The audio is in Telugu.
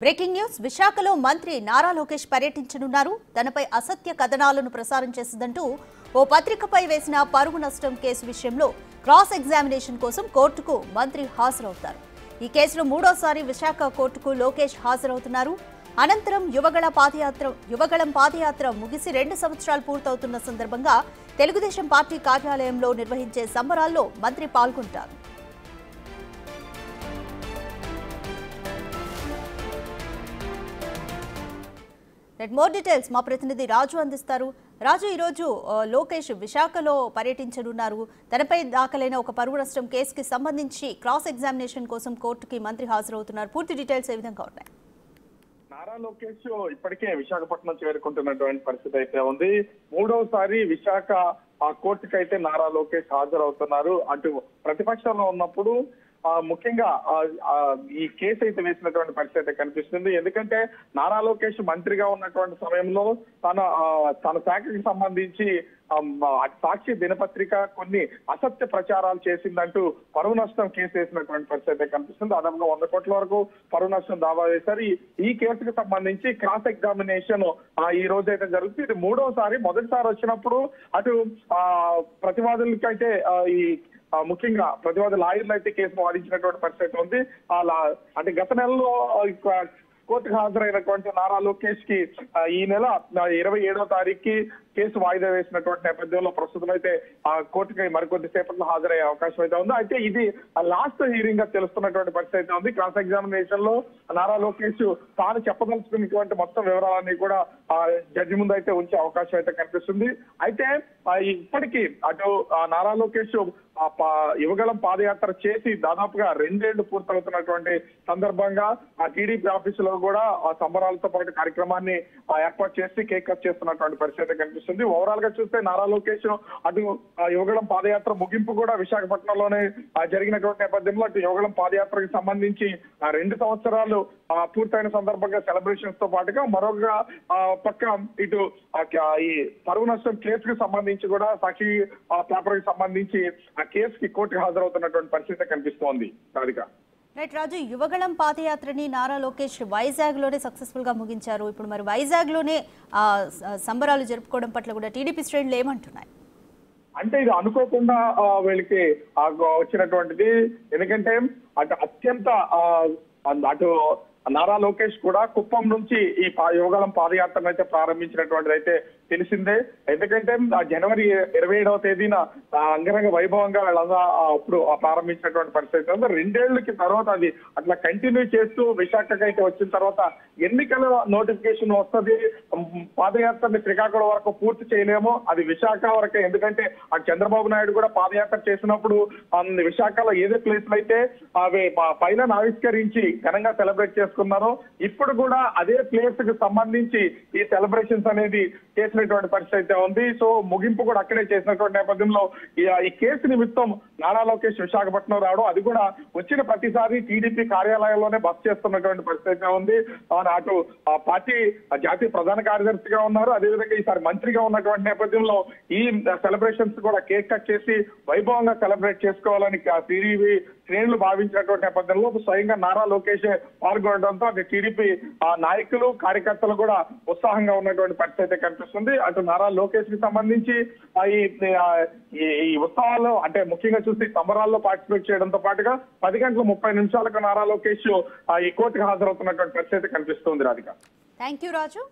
బ్రేకింగ్ న్యూస్ విశాఖలో మంత్రి నారా లోకేష్ పర్యటించనున్నారు. తనపై అసత్య కథనాలను ప్రసారం చేసిందంటూ ఓ పత్రికపై వేసిన పరువు నష్టం కేసు విషయంలో క్రాస్ ఎగ్జామినేషన్ కోసం కోర్టుకు మంత్రి హాజరవుతారు. ఈ కేసులో మూడోసారి విశాఖ కోర్టుకు లోకేష్ హాజరవుతున్నారు. అనంతరం యువగళం పాదయాత్ర ముగిసి 2 సంవత్సరాలు పూర్తవుతున్న సందర్భంగా తెలుగుదేశం పార్టీ కార్యాలయంలో నిర్వహించే సంబరాల్లో మంత్రి పాల్గొంటారు. మోర్ డీటెయిల్స్ మా ప్రతినిధి రాజు అందిస్తారు. రాజు, ఈరోజు లోకేష్ విశాఖలో పర్యటించనున్నారు. తనపై దాఖలైన ఒక పరువు నష్టం కేసుకి సంబంధించి క్రాస్ ఎగ్జామినేషన్ కోసం కోర్టుకి మంత్రి హాజరవుతున్నారు. పూర్తి డీటెయిల్స్ ఏ విధంగా ఉన్నాయి? నారా లోకేష్ ఇప్పటికే విశాఖపట్నం చేరుకుంటున్నటువంటి పరిస్థితి అయితే ఉంది. మూడవసారి విశాఖ కోర్టుకి అయితే నారా లోకేష్ హాజరవుతున్నారు. అటు ప్రతిపక్షంలో ఉన్నప్పుడు ముఖ్యంగా ఈ కేసు అయితే వేసినటువంటి పరిస్థితి అయితే కనిపిస్తుంది. ఎందుకంటే నారా లోకేష్ మంత్రిగా ఉన్నటువంటి సమయంలో తన శాఖకి సంబంధించి సాక్షి దినపత్రిక కొన్ని అసత్య ప్రచారాలు చేసిందంటూ పరువు నష్టం కేసు వేసినటువంటి పరిస్థితి అయితే కనిపిస్తుంది. అదనంగా 100 కోట్ల వరకు పరువు నష్టం దావా వేశారు. ఈ కేసుకు సంబంధించి క్రాస్ ఎగ్జామినేషన్ ఈ రోజు అయితే జరుగుతుంది. ఇది మూడోసారి. మొదటిసారి వచ్చినప్పుడు అటు ప్రతివాదులకైతే ఈ ముఖ్యంగా ప్రతివాద లాయర్లు అయితే కేసును వాదించినటువంటి పరిస్థితి ఉంది. అంటే గత నెలలో కోర్టుకు హాజరైనటువంటి నారా లోకేష్ కి ఈ నెల 27వ తారీఖుకి కేసు వాయిదా వేసినటువంటి నేపథ్యంలో ప్రస్తుతం అయితే కోర్టుకి మరికొద్ది సేపట్లో హాజరయ్యే అవకాశం అయితే ఉంది. అయితే ఇది లాస్ట్ హీరింగ్ గా తెలుస్తున్నటువంటి పరిస్థితి అయితే ఉంది. క్రాస్ ఎగ్జామినేషన్ లో నారా లోకేష్ తాను చెప్పదలుచుకున్నటువంటి మొత్తం వివరాలన్నీ కూడా జడ్జి ముందు అయితే ఉంచే అవకాశం అయితే కనిపిస్తుంది. అయితే ఇప్పటికీ అటు నారా లోకేష్ యువగళం పాదయాత్ర చేసి దాదాపుగా 2 ఏళ్లు పూర్తవుతున్నటువంటి సందర్భంగా టీడీపీ ఆఫీసులో కూడా సంబరాలతో పాటు కార్యక్రమాన్ని ఏర్పాటు చేసి కేక్ కట్ చేస్తున్నటువంటి పరిస్థితి కనిపిస్తుంది. ఓవరాల్ గా చూస్తే నారా లోకేష్ అటు యువగళం పాదయాత్ర ముగింపు కూడా విశాఖపట్నంలోనే జరిగినటువంటి నేపథ్యంలో అటు యువగళం పాదయాత్రకు సంబంధించి 2 సంవత్సరాలు పూర్తయిన సందర్భంగా సెలబ్రేషన్స్ తో పాటుగా మరొక పక్క ఇటు ఈ పరువు నష్టం కేసుకు సంబంధించి కూడా సాక్షి పేపర్ కి సంబంధించి ఆ కేసుకి కోర్టుకు హాజరవుతున్నటువంటి పరిస్థితి కనిపిస్తోంది. రాధిక. రైట్ రాజు, యువగళం పాదయాత్రని నారా లోకేష్ వైజాగ్ లోనే సక్సెస్ఫుల్ గా ముగించారు. ఇప్పుడు మరి వైజాగ్ లోనే సంబరాలు జరుపుకోవడం పట్ల కూడా టీడీపీ శ్రేణులు ఏమంటున్నాయి? అంటే ఇది అనుకోకుండా వీళ్ళకి వచ్చినటువంటిది. ఎందుకంటే అత్యంత అటు నారా లోకేష్ కూడా కుప్పం నుంచి ఈ యువగళం పాదయాత్రను అయితే ప్రారంభించినటువంటిది అయితే తెలిసిందే. ఎందుకంటే జనవరి 27వ తేదీన అంగరంగ వైభవంగా వాళ్ళంతా అప్పుడు ప్రారంభించినటువంటి పరిస్థితి ఉంది. 2 ఏళ్లకి తర్వాత అది అట్లా కంటిన్యూ చేస్తూ విశాఖకి అయితే వచ్చిన తర్వాత ఎన్నికల నోటిఫికేషన్ వస్తుంది. పాదయాత్రని శ్రీకాకుళం వరకు పూర్తి చేయలేము, అది విశాఖ వరకే. ఎందుకంటే చంద్రబాబు నాయుడు కూడా పాదయాత్ర చేసినప్పుడు విశాఖలో ఏదే ప్లేస్లు అయితే అవి పైన ఆవిష్కరించి ఘనంగా సెలబ్రేట్ చేసుకున్నారో ఇప్పుడు కూడా అదే ప్లేస్ కి సంబంధించి ఈ సెలబ్రేషన్స్ అనేది చేసినటువంటి పరిస్థితి అయితే ఉంది. సో ముగింపు కూడా అక్కడే చేసినటువంటి నేపథ్యంలో ఈ కేసు నిమిత్తం నారా లోకేష్ విశాఖపట్నం రావడం, అది కూడా వచ్చిన ప్రతిసారి టీడీపీ కార్యాలయంలోనే బస చేస్తున్నటువంటి పరిస్థితి అయితే ఉంది. అటు పార్టీ జాతీయ ప్రధాన కార్యదర్శిగా ఉన్నారు, అదేవిధంగా ఈసారి మంత్రిగా ఉన్నటువంటి నేపథ్యంలో ఈ సెలబ్రేషన్స్ కూడా కేక్ కట్ చేసి వైభవంగా సెలబ్రేట్ చేసుకోవాలని టీడీపీ శ్రేణులు భావించినటువంటి నేపథ్యంలో స్వయంగా నారా లోకేష్ పాల్గొనడంతో అటు టీడీపీ నాయకులు కార్యకర్తలు కూడా ఉత్సాహంగా ఉన్నటువంటి పరిస్థితి అయితే కనిపిస్తుంది. అటు నారా లోకేష్ కి సంబంధించి ఈ ఉత్సవాల్లో అంటే ముఖ్యంగా చూసి సంబరాల్లో పార్టిసిపేట్ చేయడంతో పాటుగా 10:30 నారా లోకేష్ ఈ కోర్టుకు హాజరవుతున్నటువంటి పరిస్థితి కనిపిస్తుంది. రాధిక. Thank you Raju.